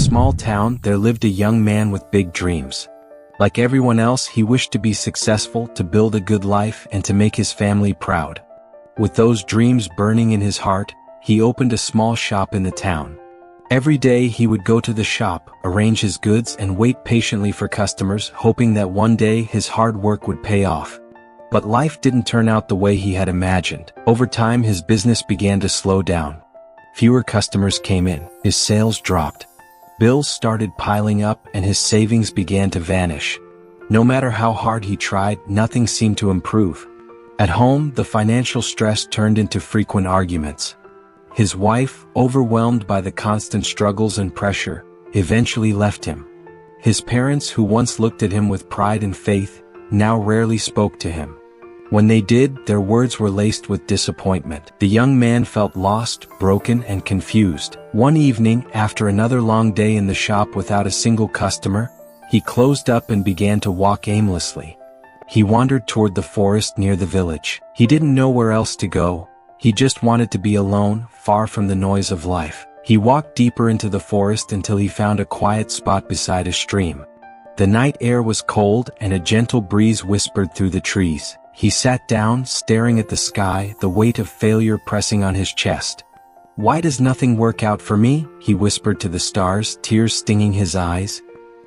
small town, there lived a young man with big dreams. Like everyone else, he wished to be successful, to build a good life, and to make his family proud. With those dreams burning in his heart, he opened a small shop in the town. Every day he would go to the shop, arrange his goods, and wait patiently for customers, hoping that one day his hard work would pay off. But life didn't turn out the way he had imagined. Over time, his business began to slow down. Fewer customers came in, his sales dropped. Bills started piling up, and his savings began to vanish. No matter how hard he tried, nothing seemed to improve. At home, the financial stress turned into frequent arguments. His wife, overwhelmed by the constant struggles and pressure, eventually left him. His parents, who once looked at him with pride and faith, now rarely spoke to him. When they did, their words were laced with disappointment. The young man felt lost, broken, and confused. One evening, after another long day in the shop without a single customer, he closed up and began to walk aimlessly. He wandered toward the forest near the village. He didn't know where else to go. He just wanted to be alone, far from the noise of life. He walked deeper into the forest until he found a quiet spot beside a stream. The night air was cold and a gentle breeze whispered through the trees. He sat down, staring at the sky, the weight of failure pressing on his chest. "Why does nothing work out for me?" he whispered to the stars, tears stinging his eyes.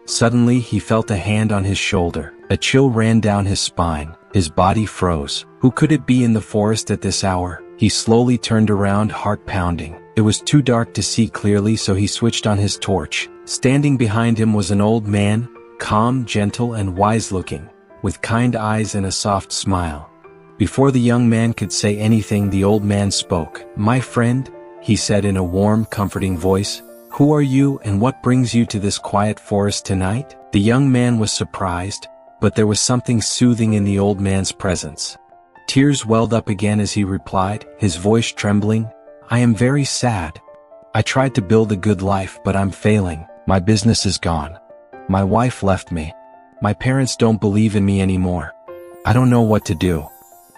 Suddenly he felt a hand on his shoulder. A chill ran down his spine. His body froze. Who could it be in the forest at this hour? He slowly turned around, heart pounding. It was too dark to see clearly, so he switched on his torch. Standing behind him was an old man, calm, gentle, and wise-looking, with kind eyes and a soft smile. Before the young man could say anything, the old man spoke. "My friend," he said in a warm, comforting voice, "who are you and what brings you to this quiet forest tonight?" The young man was surprised, but there was something soothing in the old man's presence. Tears welled up again as he replied, his voice trembling, "I am very sad. I tried to build a good life, but I'm failing. My business is gone. My wife left me. My parents don't believe in me anymore. I don't know what to do.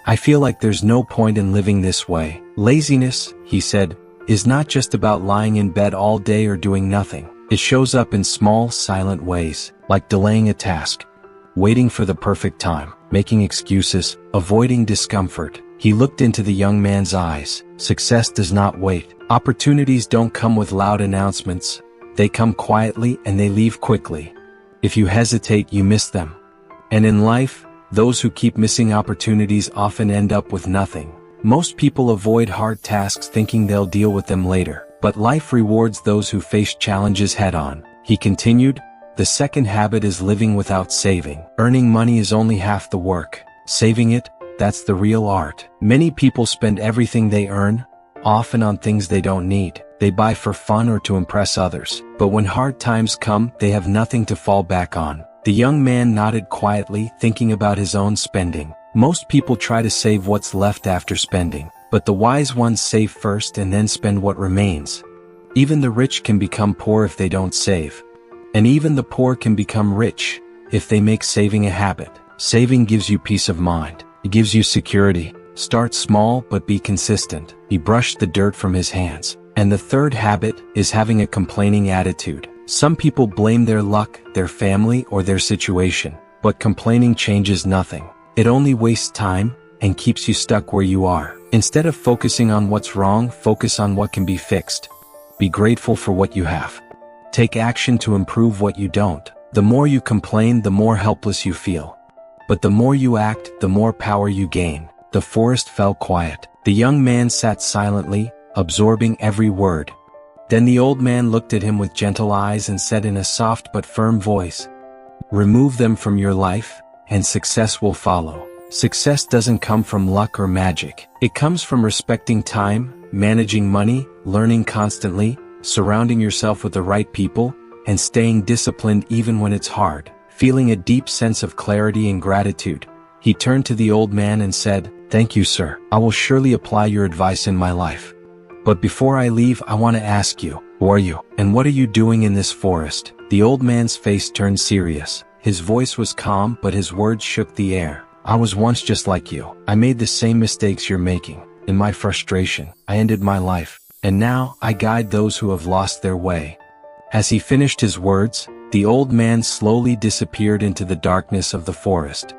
I feel like there's no point in living this way." Laziness, he said, is not just about lying in bed all day or doing nothing. It shows up in small, silent ways, like delaying a task, waiting for the perfect time, making excuses, avoiding discomfort. He looked into the young man's eyes. Success does not wait. Opportunities don't come with loud announcements. They come quietly and they leave quickly. If you hesitate, you miss them. And in life, those who keep missing opportunities often end up with nothing. Most people avoid hard tasks thinking they'll deal with them later, but life rewards those who face challenges head-on. He continued, "The second habit is living without saving. Earning money is only half the work. Saving it, that's the real art." Many people spend everything they earn, often on things they don't need. They buy for fun or to impress others. But when hard times come, they have nothing to fall back on. The young man nodded quietly, thinking about his own spending. Most people try to save what's left after spending, but the wise ones save first and then spend what remains. Even the rich can become poor if they don't save. And even the poor can become rich if they make saving a habit. Saving gives you peace of mind. It gives you security. Start small but be consistent. He brushed the dirt from his hands. And the third habit is having a complaining attitude. Some people blame their luck, their family, or their situation, but complaining changes nothing. It only wastes time and keeps you stuck where you are. Instead of focusing on what's wrong, focus on what can be fixed. Be grateful for what you have. Take action to improve what you don't. The more you complain, the more helpless you feel. But the more you act, the more power you gain. The forest fell quiet. The young man sat silently, absorbing every word. Then the old man looked at him with gentle eyes and said in a soft but firm voice, "Remove them from your life, and success will follow." Success doesn't come from luck or magic. It comes from respecting time, managing money, learning constantly, surrounding yourself with the right people, and staying disciplined even when it's hard. Feeling a deep sense of clarity and gratitude, he turned to the old man and said, "Thank you, sir. I will surely apply your advice in my life. But before I leave, I want to ask you, who are you, and what are you doing in this forest?" The old man's face turned serious. His voice was calm, but his words shook the air. "I was once just like you. I made the same mistakes you're making. In my frustration, I ended my life. And now, I guide those who have lost their way. As he finished his words, the old man slowly disappeared into the darkness of the forest.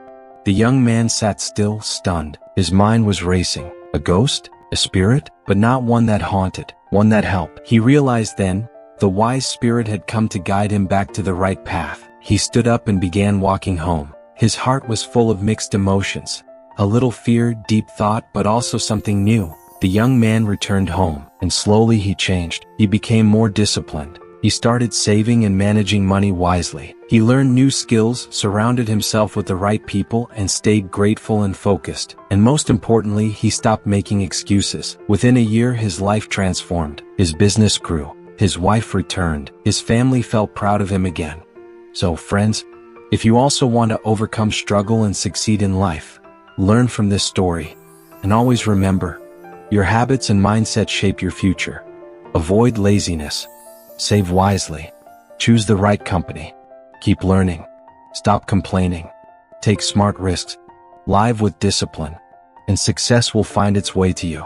The young man sat still, stunned. His mind was racing. A ghost? A spirit? But not one that haunted, one that helped. He realized then, the wise spirit had come to guide him back to the right path. He stood up and began walking home. His heart was full of mixed emotions. A little fear, deep thought, but also something new. The young man returned home, and slowly he changed. He became more disciplined. He started saving and managing money wisely. He learned new skills, surrounded himself with the right people, and stayed grateful and focused. And most importantly, he stopped making excuses. Within a year, his life transformed. His business grew. His wife returned. His family felt proud of him again. So, friends, if you also want to overcome struggle and succeed in life, learn from this story. And always remember, your habits and mindset shape your future. Avoid laziness. Save wisely. Choose the right company. Keep learning. Stop complaining. Take smart risks. Live with discipline. And success will find its way to you.